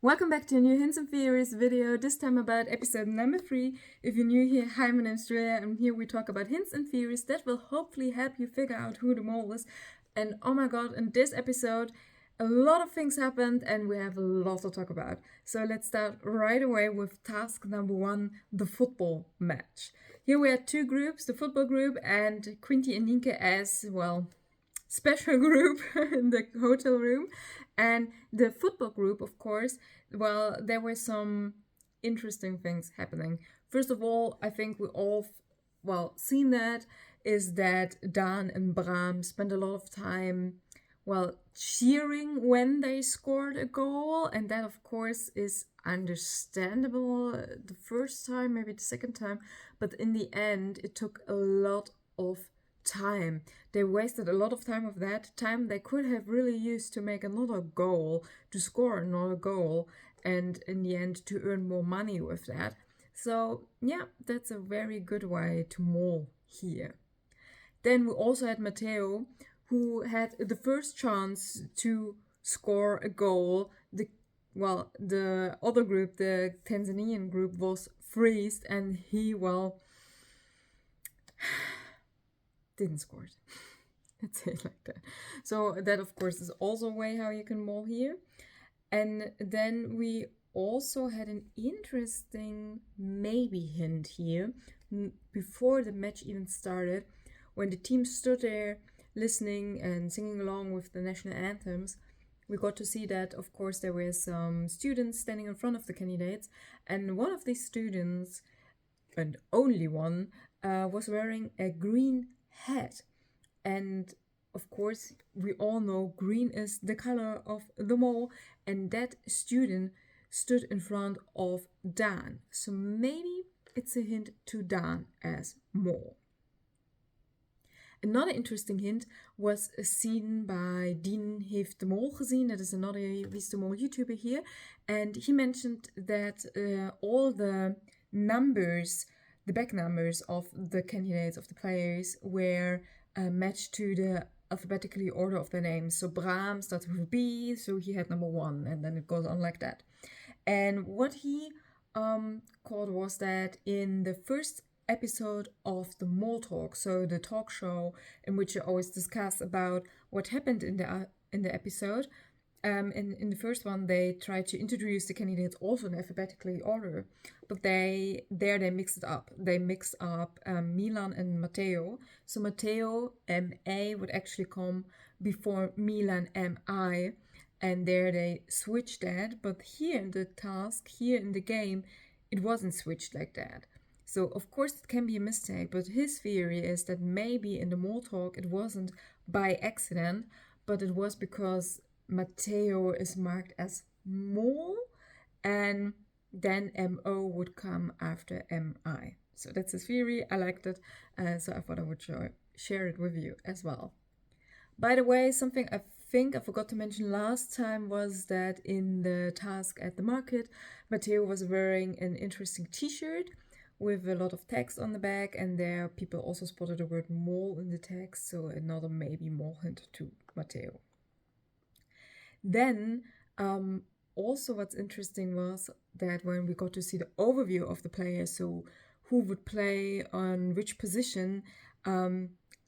Welcome back to a new Hints and Theories video, this time about episode number 3. If you're new here, hi, my name's Drea, and here we talk about hints and theories that will hopefully help you figure out who the mole is. And oh my god, in this episode, a lot of things happened and we have a lot to talk about. So let's start right away with task number 1, the football match. Here we had two groups, the football group and Quinty and Nienke as, well, special group in the hotel room. And the football group, of course, well, there were some interesting things happening. First of all, I think we all, seen that, is that Dan and Bram spent a lot of time, cheering when they scored a goal. And that, of course, is understandable the first time, maybe the second time. But in the end, it took a lot of time. They wasted a lot of time of that time they could have really used to make another goal, to score another goal, and in the end to earn more money with that. So yeah, that's a very good way to maul here. Then we also had Matteo, who had the first chance to score a goal. The other group, the Tanzanian group, was freezed, and he, didn't score it. Let's say it like that. So that, of course, is also a way how you can maul here. And then we also had an interesting maybe hint here before the match even started, when the team stood there listening and singing along with the national anthems. We got to see that, of course, there were some students standing in front of the candidates, and one of these students, and only one, was wearing a green hat. And of course, we all know green is the color of the mole, and that student stood in front of Dan. So maybe it's a hint to Dan as mole. Another interesting hint was seen by Dien Heeft de Mol gezien. That is another Wie is de Mol YouTuber here. And he mentioned that all the numbers, the back numbers of the candidates, of the players, were matched to the alphabetically order of their names. So Bram started with B, so he had number 1, and then it goes on like that. And what he called was that in the first episode of the Mole Talk, so the talk show in which you always discuss about what happened in the episode, in the first one, they tried to introduce the candidates also in alphabetically order, but they mixed it up. They mixed up Milan and Matteo. So Matteo M.A. would actually come before Milan M.I., and there they switched that. But here in the task, here in the game, it wasn't switched like that. So of course it can be a mistake, but his theory is that maybe in the Mole Talk it wasn't by accident, but it was because Matteo is marked as mole, and then MO would come after MI. So that's his theory. I liked it, so I thought I would share it with you as well. By the way, something I think I forgot to mention last time was that in the task at the market, Matteo was wearing an interesting t-shirt with a lot of text on the back, and there people also spotted the word mole in the text, so another maybe mole hint to Matteo. Then also what's interesting was that when we got to see the overview of the players, so who would play on which position,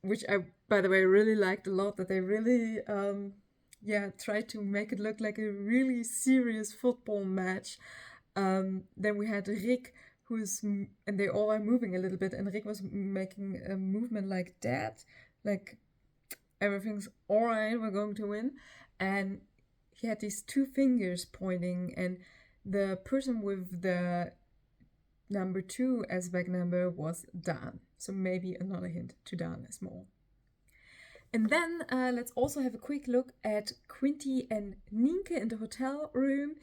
which I, by the way, really liked a lot, that they really tried to make it look like a really serious football match. Then we had Rick, and they all are moving a little bit, and Rick was making a movement like that, like everything's all right, we're going to win. And he had these 2 fingers pointing, and the person with the number 2 as back number was Dan. So maybe another hint to Dan as mole. And then let's also have a quick look at Quinty and Nienke in the hotel room.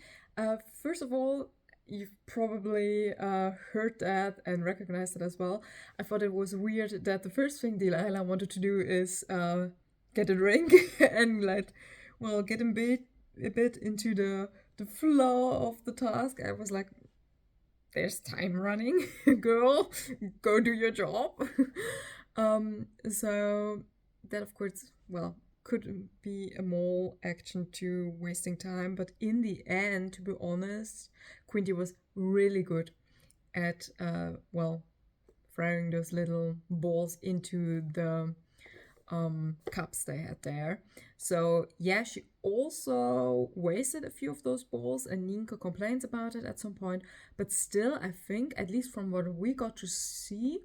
First of all, you've probably heard that and recognized it as well. I thought it was weird that the first thing Delilah wanted to do is get a drink and get a bit into the flow of the task. I was like, there's time running, girl, go do your job. So that, of course, could be a more action to wasting time, but in the end, to be honest, Quinty was really good at throwing those little balls into the cups they had there. So yeah, she also wasted a few of those balls, and Nienke complains about it at some point. But still, I think, at least from what we got to see,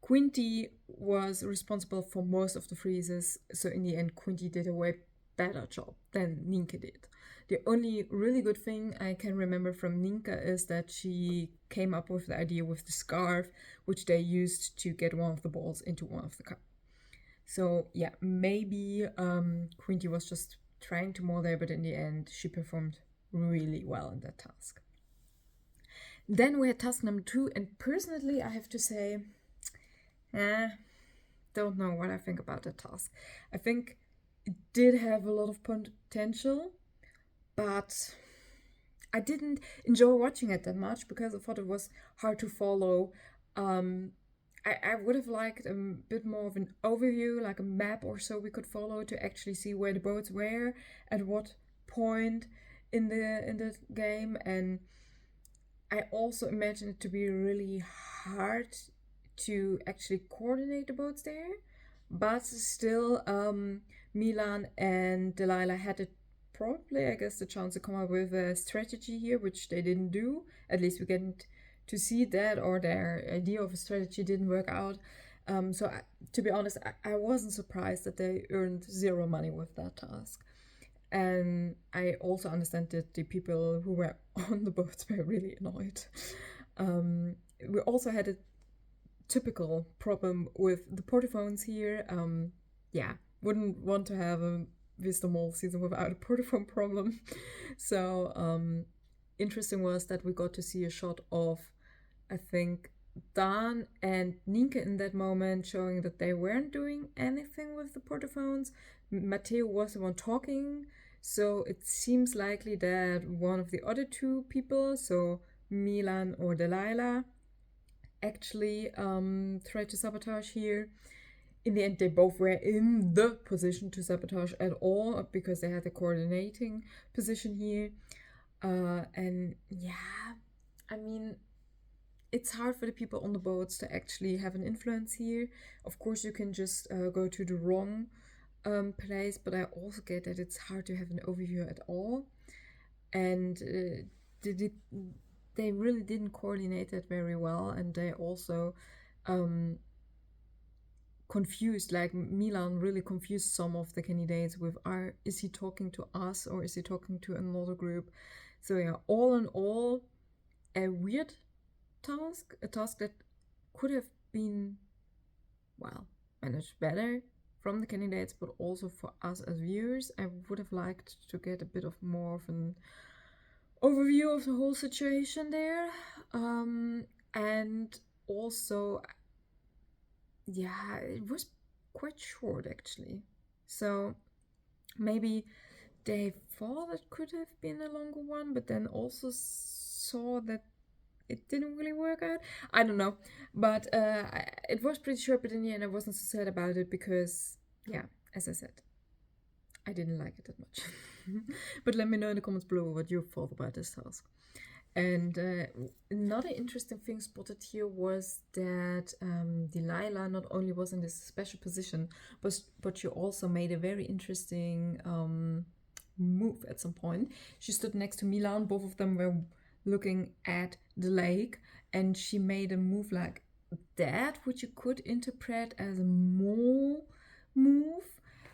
Quinty was responsible for most of the freezes. So in the end, Quinty did a way better job than Nienke did. The only really good thing I can remember from Nienke is that she came up with the idea with the scarf, which they used to get one of the balls into one of the cups. So yeah, maybe Quinty was just trying to more there, but in the end, she performed really well in that task. Then we had task number 2, and personally, I have to say, don't know what I think about that task. I think it did have a lot of potential, but I didn't enjoy watching it that much because I thought it was hard to follow. I would have liked a bit more of an overview, like a map or so we could follow to actually see where the boats were at what point in the game. And I also imagine it to be really hard to actually coordinate the boats there. But still, Milan and Delilah had it probably, I guess, the chance to come up with a strategy here, which they didn't do. At least we get to see that, or their idea of a strategy didn't work out. To be honest, I wasn't surprised that they earned 0 money with that task. And I also understand that the people who were on the boats were really annoyed. We also had a typical problem with the portaphones here. Wouldn't want to have a Vista Mall season without a portaphone problem. So interesting was that we got to see a shot of, I think, Dan and Nienke in that moment, showing that they weren't doing anything with the portaphones. Matteo was the one talking, so it seems likely that one of the other 2 people, so Milan or Delilah, actually tried to sabotage here. In the end, they both were in the position to sabotage at all because they had the coordinating position here. And yeah, I mean, it's hard for the people on the boats to actually have an influence here. Of course, you can just go to the wrong place, but I also get that it's hard to have an overview at all. And they really didn't coordinate that very well, and they also confused, like Milan really confused some of the candidates with, is he talking to us or is he talking to another group? So yeah, all in all, a weird task, a task that could have been, well, managed better from the candidates, but also for us as viewers. I would have liked to get a bit of more of an overview of the whole situation there. And also, yeah, it was quite short actually. So maybe they thought it could have been a longer one, but then also saw that it didn't really work out. I don't know, but it was pretty short, but in the end I wasn't so sad about it because, yeah, as I said, I didn't like it that much. But let me know in the comments below what you thought about this task. And another interesting thing spotted here was that Delilah not only was in this special position, but she also made a very interesting move at some point. She stood next to Milan, both of them were looking at the lake, and she made a move like that, which you could interpret as a mole move.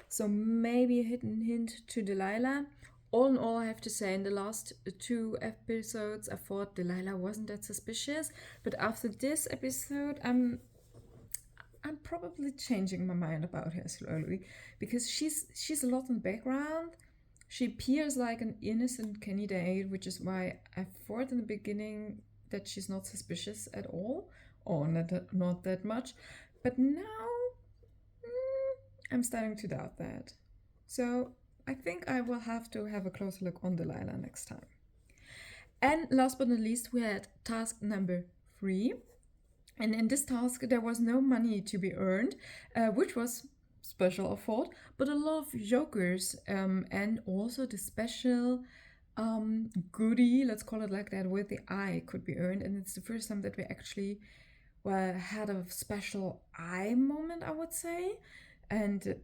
So maybe a hidden hint to Delilah. All in all, I have to say, in the last 2 episodes, I thought Delilah wasn't that suspicious, but after this episode, I'm probably changing my mind about her slowly, because she's a lot in the background. She appears like an innocent candidate, which is why I thought in the beginning that she's not suspicious at all, or not that much. But now, I'm starting to doubt that. So I think I will have to have a closer look on Delilah next time. And last but not least, we had task number 3. And in this task, there was no money to be earned, which was special, I thought, but a lot of jokers, and also the special goodie, let's call it like that, with the eye could be earned. And it's the first time that we actually had a special eye moment, I would say. And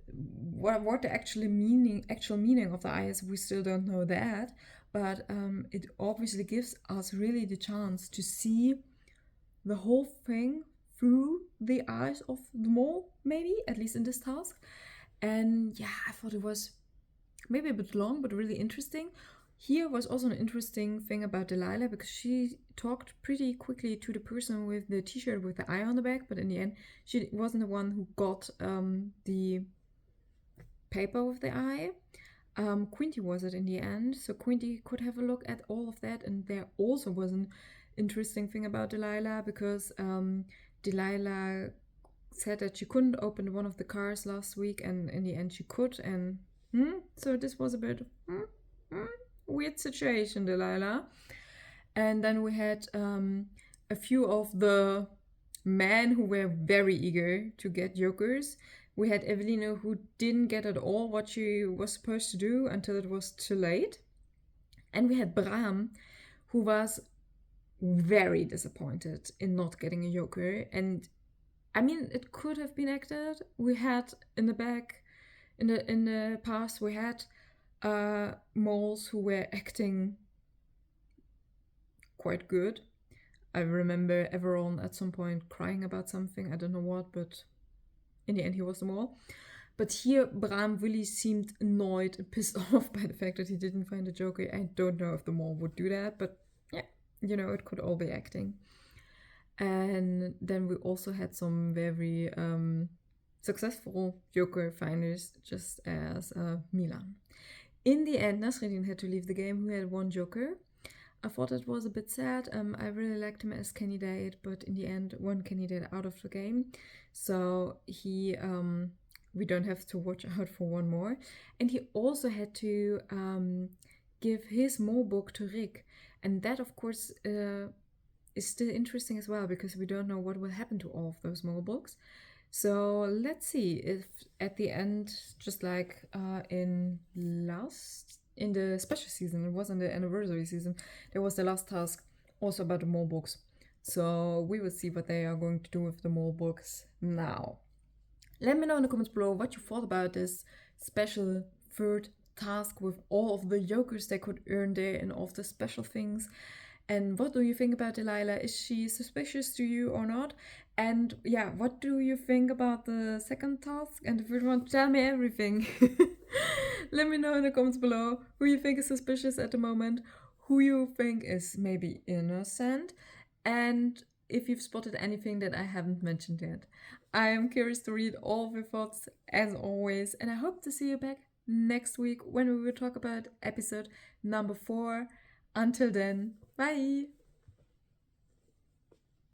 what the actual meaning of the eye is, we still don't know that. But it obviously gives us really the chance to see the whole thing through the eyes of the mole, maybe, at least in this task. And yeah, I thought it was maybe a bit long, but really interesting. Here was also an interesting thing about Delilah, because she talked pretty quickly to the person with the t-shirt with the eye on the back, but in the end, she wasn't the one who got the paper with the eye. Quinty was it in the end, so Quinty could have a look at all of that. And there also was an interesting thing about Delilah, because Delilah said that she couldn't open one of the cars last week, and in the end she could. And so this was a bit weird situation, Delilah. And then we had a few of the men who were very eager to get jokers. We had Evelina, who didn't get at all what she was supposed to do until it was too late. And we had Bram, who was very disappointed in not getting a joker. And I mean, it could have been acted. We had in the past, we had moles who were acting quite good. I remember Everon at some point crying about something, I don't know what, but in the end he was the mole. But here Bram really seemed annoyed and pissed off by the fact that he didn't find a joker. I don't know if the mole would do that, but yeah, it could all be acting. And then we also had some very successful joker finders, just as Milan. In the end, Nasreddin had to leave the game, who had one joker. I thought it was a bit sad. I really liked him as candidate, but in the end, one candidate out of the game. So he, we don't have to watch out for one more. And he also had to give his mole book to Rick. And that, of course, is still interesting as well, because we don't know what will happen to all of those mole books. So let's see if at the end, just like in the special season, it wasn't the anniversary season, there was the last task also about the mole books. So we will see what they are going to do with the mole books now. Let me know in the comments below what you thought about this special third task with all of the jokers they could earn there and all of the special things. And what do you think about Delilah? Is she suspicious to you or not? And yeah, what do you think about the second task and the third one? Tell me everything. Let me know in the comments below who you think is suspicious at the moment, who you think is maybe innocent, and if you've spotted anything that I haven't mentioned yet. I am curious to read all of your thoughts as always, and I hope to see you back next week when we will talk about episode number 4. Until then, bye!